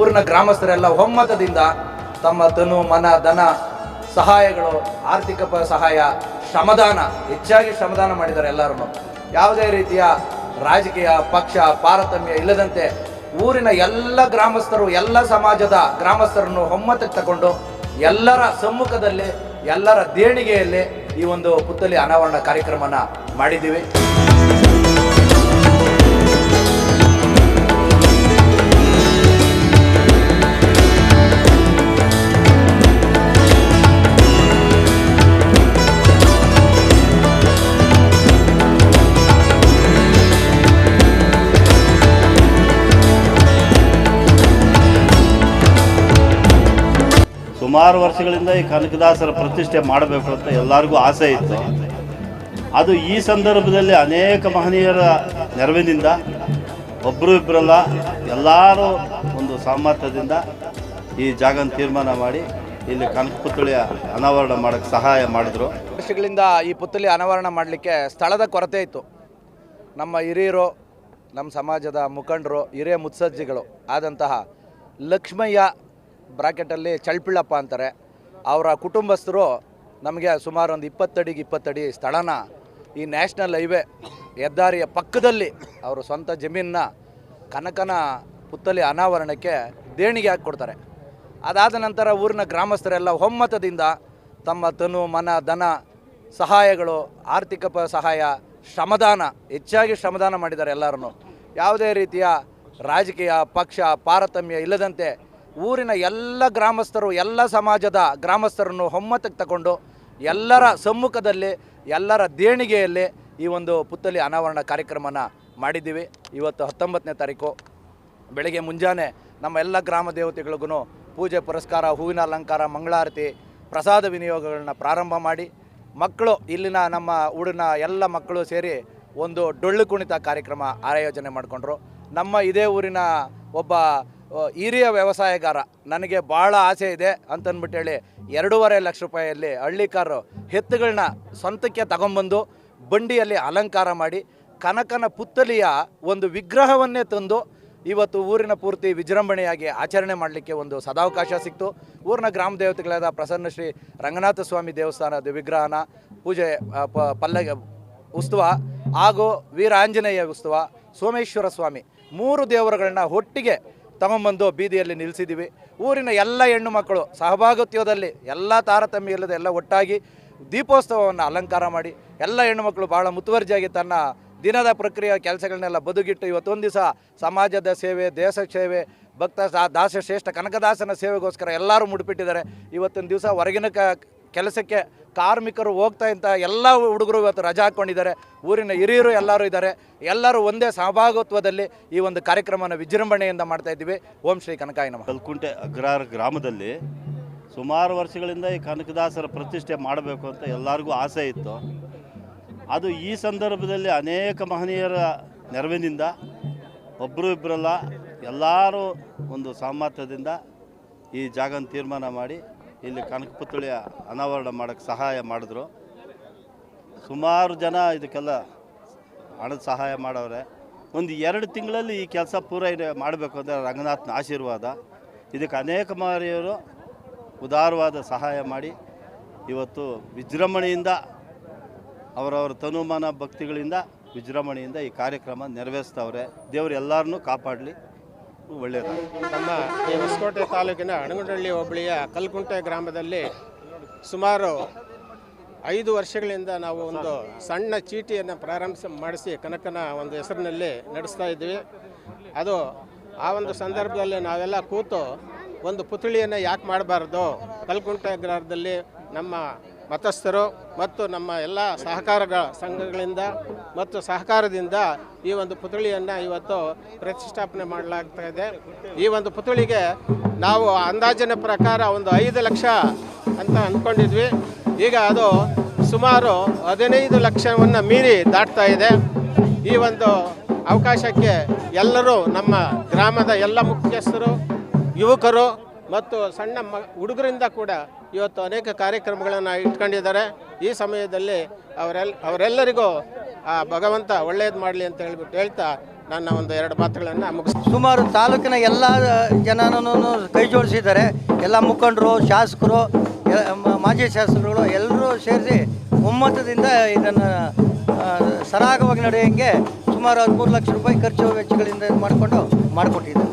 ಊರಿನ ಗ್ರಾಮಸ್ಥರೆಲ್ಲ ಒಮ್ಮತದಿಂದ ತಮ್ಮ ತನು ಮನ ಧನ ಸಹಾಯಗಳು, ಆರ್ಥಿಕ ಸಹಾಯ, ಶ್ರಮದಾನ, ಹೆಚ್ಚಾಗಿ ಶ್ರಮದಾನ ಮಾಡಿದ್ದಾರೆ ಎಲ್ಲರೂ. ಯಾವುದೇ ರೀತಿಯ ರಾಜಕೀಯ ಪಕ್ಷ ತಾರತಮ್ಯ ಇಲ್ಲದಂತೆ ಊರಿನ ಎಲ್ಲ ಗ್ರಾಮಸ್ಥರು, ಎಲ್ಲ ಸಮಾಜದ ಗ್ರಾಮಸ್ಥರನ್ನು ಒಮ್ಮತಕ್ಕೆ ತಗೊಂಡು ಎಲ್ಲರ ಸಮ್ಮುಖದಲ್ಲಿ, ಎಲ್ಲರ ದೇಣಿಗೆಯಲ್ಲಿ ಈ ಒಂದು ಪುತ್ಥಳಿ ಅನಾವರಣ ಕಾರ್ಯಕ್ರಮನ ಮಾಡಿದ್ದೀವಿ. ಸುಮಾರು ವರ್ಷಗಳಿಂದ ಈ ಕನಕದಾಸರ ಪ್ರತಿಷ್ಠೆ ಮಾಡಬೇಕು ಅಂತ ಎಲ್ಲರಿಗೂ ಆಸೆ ಇತ್ತು. ಅದು ಈ ಸಂದರ್ಭದಲ್ಲಿ ಅನೇಕ ಮಹನೀಯರ ನೆರವಿನಿಂದ, ಒಬ್ಬರು ಇಬ್ಬರಲ್ಲ, ಎಲ್ಲರೂ ಒಂದು ಸಾಮರ್ಥ್ಯದಿಂದ ಈ ಜಾಗನ ತೀರ್ಮಾನ ಮಾಡಿ ಇಲ್ಲಿ ಕನಕ ಪುತ್ಥಳಿಯ ಅನಾವರಣ ಮಾಡೋಕ್ಕೆ ಸಹಾಯ ಮಾಡಿದ್ರು. ವರ್ಷಗಳಿಂದ ಈ ಪುತ್ಥಳಿ ಅನಾವರಣ ಮಾಡಲಿಕ್ಕೆ ಸ್ಥಳದ ಕೊರತೆ ಇತ್ತು. ನಮ್ಮ ಹಿರಿಯರು, ನಮ್ಮ ಸಮಾಜದ ಮುಖಂಡರು, ಹಿರಿಯ ಮುತ್ಸಜ್ಜಿಗಳು ಆದಂತಹ ಲಕ್ಷ್ಮಯ್ಯ ಬ್ರಾಕೆಟಲ್ಲಿ ಚಳ್ಪಿಳ್ಳಪ್ಪ ಅಂತಾರೆ, ಅವರ ಕುಟುಂಬಸ್ಥರು ನಮಗೆ ಸುಮಾರು ಒಂದು 20 ಅಡಿಗೆ 20 ಅಡಿ ಸ್ಥಳನ ಈ ನ್ಯಾಷನಲ್ ಹೈವೇ ಹೆದ್ದಾರಿಯ ಪಕ್ಕದಲ್ಲಿ ಅವರು ಸ್ವಂತ ಜಮೀನನ್ನ ಕನಕನ ಪುತ್ಥಳಿ ಅನಾವರಣಕ್ಕೆ ದೇಣಿಗೆ ಹಾಕಿಕೊಡ್ತಾರೆ. ಅದಾದ ನಂತರ ಊರಿನ ಗ್ರಾಮಸ್ಥರೆಲ್ಲ ಒಮ್ಮತದಿಂದ ತಮ್ಮ ತನು ಮನ ಧನ ಸಹಾಯಗಳು, ಆರ್ಥಿಕ ಸಹಾಯ, ಶ್ರಮದಾನ, ಹೆಚ್ಚಾಗಿ ಶ್ರಮದಾನ ಮಾಡಿದ್ದಾರೆ ಎಲ್ಲರೂ. ಯಾವುದೇ ರೀತಿಯ ರಾಜಕೀಯ ಪಕ್ಷ ತಾರತಮ್ಯ ಇಲ್ಲದಂತೆ ಊರಿನ ಎಲ್ಲ ಗ್ರಾಮಸ್ಥರು, ಎಲ್ಲ ಸಮಾಜದ ಗ್ರಾಮಸ್ಥರನ್ನು ಒಮ್ಮತಕ್ಕೆ ತಗೊಂಡು ಎಲ್ಲರ ಸಮ್ಮುಖದಲ್ಲಿ, ಎಲ್ಲರ ದೇಣಿಗೆಯಲ್ಲಿ ಈ ಒಂದು ಪುತ್ಥಳಿ ಅನಾವರಣ ಕಾರ್ಯಕ್ರಮನ ಮಾಡಿದ್ದೀವಿ. ಇವತ್ತು 19ನೇ ತಾರೀಕು ಬೆಳಗ್ಗೆ ಮುಂಜಾನೆ ನಮ್ಮ ಎಲ್ಲ ಗ್ರಾಮ ದೇವತೆಗಳಿಗೂ ಪೂಜೆ ಪುರಸ್ಕಾರ, ಹೂವಿನ ಅಲಂಕಾರ, ಮಂಗಳಾರತಿ, ಪ್ರಸಾದ ವಿನಿಯೋಗಗಳನ್ನ ಪ್ರಾರಂಭ ಮಾಡಿ, ಮಕ್ಕಳು, ಇಲ್ಲಿನ ನಮ್ಮ ಊರಿನ ಎಲ್ಲ ಮಕ್ಕಳು ಸೇರಿ ಒಂದು ಡೊಳ್ಳು ಕುಣಿತ ಕಾರ್ಯಕ್ರಮ ಆಯೋಜನೆ ಮಾಡಿಕೊಂಡ್ರು. ನಮ್ಮ ಇದೇ ಊರಿನ ಒಬ್ಬ ಹಿರಿಯ ವ್ಯವಸಾಯಗಾರ, ನನಗೆ ಭಾಳ ಆಸೆ ಇದೆ ಅಂತಂದ್ಬಿಟ್ಟೇಳಿ 2.5 ಲಕ್ಷ ರೂಪಾಯಿಯಲ್ಲಿ ಹಳ್ಳಿಕಾರರು ಎತ್ತುಗಳನ್ನ ಸ್ವಂತಕ್ಕೆ ತಗೊಂಬಂದು ಬಂಡಿಯಲ್ಲಿ ಅಲಂಕಾರ ಮಾಡಿ ಕನಕನ ಪುತ್ಥಳಿಯ ಒಂದು ವಿಗ್ರಹವನ್ನೇ ತಂದು ಇವತ್ತು ಊರಿನ ಪೂರ್ತಿ ವಿಜೃಂಭಣೆಯಾಗಿ ಆಚರಣೆ ಮಾಡಲಿಕ್ಕೆ ಒಂದು ಸದಾವಕಾಶ ಸಿಕ್ತು. ಊರಿನ ಗ್ರಾಮ ದೇವತೆಗಳಾದ ಪ್ರಸನ್ನ ಶ್ರೀ ರಂಗನಾಥ ಸ್ವಾಮಿ ದೇವಸ್ಥಾನದ ವಿಗ್ರಹನ ಪೂಜೆ, ಪಲ್ಲಕ್ಕಿ ಉತ್ಸವ ಹಾಗೂ ವೀರಾಂಜನೇಯ ಉತ್ಸವ, ಸೋಮೇಶ್ವರ ಸ್ವಾಮಿ 3 ದೇವರುಗಳನ್ನ ಒಟ್ಟಿಗೆ ತಗೊಂಬಂದು ಬೀದಿಯಲ್ಲಿ ನಿಲ್ಲಿಸಿದ್ದೀವಿ. ಊರಿನ ಎಲ್ಲ ಹೆಣ್ಣು ಮಕ್ಕಳು ಸಹಭಾಗಿತ್ವದಲ್ಲಿ, ಎಲ್ಲ ತಾರತಮ್ಯ ಇಲ್ಲದೆ ಎಲ್ಲ ಒಟ್ಟಾಗಿ ದೀಪೋತ್ಸವವನ್ನು ಅಲಂಕಾರ ಮಾಡಿ ಎಲ್ಲ ಹೆಣ್ಣು ಮಕ್ಕಳು ಭಾಳ ಮುತುವರ್ಜಿಯಾಗಿ ತನ್ನ ದಿನದ ಪ್ರಕ್ರಿಯೆ ಕೆಲಸಗಳನ್ನೆಲ್ಲ ಬದುಕಿಟ್ಟು ಇವತ್ತೊಂದು ದಿವಸ ಸಮಾಜದ ಸೇವೆ, ದೇಶ ಸೇವೆ, ಭಕ್ತ ದಾಸಶ್ರೇಷ್ಠ ಕನಕದಾಸನ ಸೇವೆಗೋಸ್ಕರ ಎಲ್ಲರೂ ಮುಡಿಪಿಟ್ಟಿದ್ದಾರೆ. ಇವತ್ತೊಂದು ದಿವಸ ಹೊರಗಿನ ಕೆಲಸಕ್ಕೆ ಕಾರ್ಮಿಕರು ಹೋಗ್ತಾ ಇಂಥ ಎಲ್ಲ ಹುಡುಗರು ಇವತ್ತು ರಜಾ ಹಾಕ್ಕೊಂಡಿದ್ದಾರೆ. ಊರಿನ ಹಿರಿಯರು ಎಲ್ಲರೂ ಇದ್ದಾರೆ. ಎಲ್ಲರೂ ಒಂದೇ ಸಹಭಾಗಿತ್ವದಲ್ಲಿ ಈ ಒಂದು ಕಾರ್ಯಕ್ರಮನ ವಿಜೃಂಭಣೆಯಿಂದ ಮಾಡ್ತಾ ಇದ್ದೀವಿ. ಓಂ ಶ್ರೀ ಕನಕಾಯ ನಮಃ. ಕಲ್ಕುಂಟೆ ಅಗ್ರಹಾರ ಗ್ರಾಮದಲ್ಲಿ ಸುಮಾರು ವರ್ಷಗಳಿಂದ ಈ ಕನಕದಾಸರ ಪ್ರತಿಷ್ಠೆ ಮಾಡಬೇಕು ಅಂತ ಎಲ್ಲರಿಗೂ ಆಸೆ ಇತ್ತು. ಅದು ಈ ಸಂದರ್ಭದಲ್ಲಿ ಅನೇಕ ಮಹನೀಯರ ನೆರವಿನಿಂದ, ಒಬ್ಬರು ಇಬ್ಬರಲ್ಲ, ಎಲ್ಲರೂ ಒಂದು ಸಾಮರ್ಥ್ಯದಿಂದ ಈ ಜಾಗನ ತೀರ್ಮಾನ ಮಾಡಿ ಇಲ್ಲಿ ಕನಕ ಪುತ್ಥಳಿಯ ಅನಾವರಣ ಮಾಡೋಕ್ಕೆ ಸಹಾಯ ಮಾಡಿದ್ರು. ಸುಮಾರು ಜನ ಇದಕ್ಕೆಲ್ಲ ಹಣದ ಸಹಾಯ ಮಾಡವ್ರೆ. ಒಂದು 2 ತಿಂಗಳಲ್ಲಿ ಈ ಕೆಲಸ ಪೂರ ಮಾಡಬೇಕು ಅಂದರೆ ರಂಗನಾಥನ ಆಶೀರ್ವಾದ. ಇದಕ್ಕೆ ಅನೇಕ ಮಹನೀಯರು ಉದಾರವಾದ ಸಹಾಯ ಮಾಡಿ ಇವತ್ತು ವಿಜೃಂಭಣೆಯಿಂದ, ಅವರವರ ತನುಮಾನ ಭಕ್ತಿಗಳಿಂದ ವಿಜೃಂಭಣೆಯಿಂದ ಈ ಕಾರ್ಯಕ್ರಮ ನೆರವೇರಿಸ್ತವ್ರೆ. ದೇವರು ಎಲ್ಲರನ್ನೂ ಕಾಪಾಡಲಿ, ಒಳ್ಳೆಯದು. ನಮ್ಮ ಈ ಹೊಸಕೋಟೆ ತಾಲೂಕಿನ ಅಣಗುಂಡಳ್ಳಿ ಹೋಬಳಿಯ ಕಲ್ಕುಂಟೆ ಗ್ರಾಮದಲ್ಲಿ ಸುಮಾರು 5 ವರ್ಷಗಳಿಂದ ನಾವು ಒಂದು ಸಣ್ಣ ಚೀಟಿಯನ್ನು ಮಾಡಿಸಿ ಕನಕನ ಒಂದು ಹೆಸರಿನಲ್ಲಿ ನಡೆಸ್ತಾ ಇದ್ವಿ. ಅದು ಆ ಒಂದು ಸಂದರ್ಭದಲ್ಲಿ ನಾವೆಲ್ಲ ಕೂತು ಒಂದು ಪುತ್ಥಳಿಯನ್ನು ಯಾಕೆ ಮಾಡಬಾರ್ದು, ಕಲ್ಕುಂಟೆ ಗ್ರಾಮದಲ್ಲಿ ನಮ್ಮ ಮತಸ್ಥರು ಮತ್ತು ನಮ್ಮ ಎಲ್ಲ ಸಹಕಾರ ಸಂಘಗಳಿಂದ ಮತ್ತು ಸಹಕಾರದಿಂದ ಈ ಒಂದು ಪುತ್ಥಳಿಯನ್ನು ಇವತ್ತು ಪ್ರತಿಷ್ಠಾಪನೆ ಮಾಡಲಾಗ್ತಾ ಇದೆ. ಈ ಒಂದು ಪುತ್ಥಳಿಗೆ ನಾವು ಅಂದಾಜಿನ ಪ್ರಕಾರ ಒಂದು 5 ಲಕ್ಷ ಅಂತ ಅಂದ್ಕೊಂಡಿದ್ವಿ. ಈಗ ಅದು ಸುಮಾರು 15 ಲಕ್ಷವನ್ನು ಮೀರಿ ದಾಟ್ತಾ ಇದೆ. ಈ ಒಂದು ಅವಕಾಶಕ್ಕೆ ಎಲ್ಲರೂ, ನಮ್ಮ ಗ್ರಾಮದ ಎಲ್ಲ ಮುಖ್ಯಸ್ಥರು, ಯುವಕರು ಮತ್ತು ಸಣ್ಣ ಹುಡುಗರಿಂದ ಕೂಡ ಇವತ್ತು ಅನೇಕ ಕಾರ್ಯಕ್ರಮಗಳನ್ನು ಇಟ್ಕೊಂಡಿದ್ದಾರೆ. ಈ ಸಮಯದಲ್ಲಿ ಅವರೆಲ್ಲರಿಗೂ ಭಗವಂತ ಒಳ್ಳೆಯದು ಮಾಡಲಿ ಅಂತ ಹೇಳ್ತಾ ನನ್ನ ಒಂದು 2 ಮಾತುಗಳನ್ನು ಮುಗಿಸ್ತೀನಿ. ಸುಮಾರು ತಾಲೂಕಿನ ಎಲ್ಲ ಜನನೂ ಕೈ ಜೋಡಿಸಿದ್ದಾರೆ. ಎಲ್ಲ ಮುಖಂಡರು, ಶಾಸಕರು, ಮಾಜಿ ಶಾಸಕರುಗಳು ಎಲ್ಲರೂ ಸೇರಿಸಿ ಒಮ್ಮತದಿಂದ ಇದನ್ನು ಸರಾಗವಾಗಿ ನಡೆಯೋಂಗೆ ಸುಮಾರು 13 ಲಕ್ಷ ರೂಪಾಯಿ ಖರ್ಚು ವೆಚ್ಚಗಳಿಂದ ಮಾಡಿಕೊಟ್ಟಿದ್ದಾರೆ.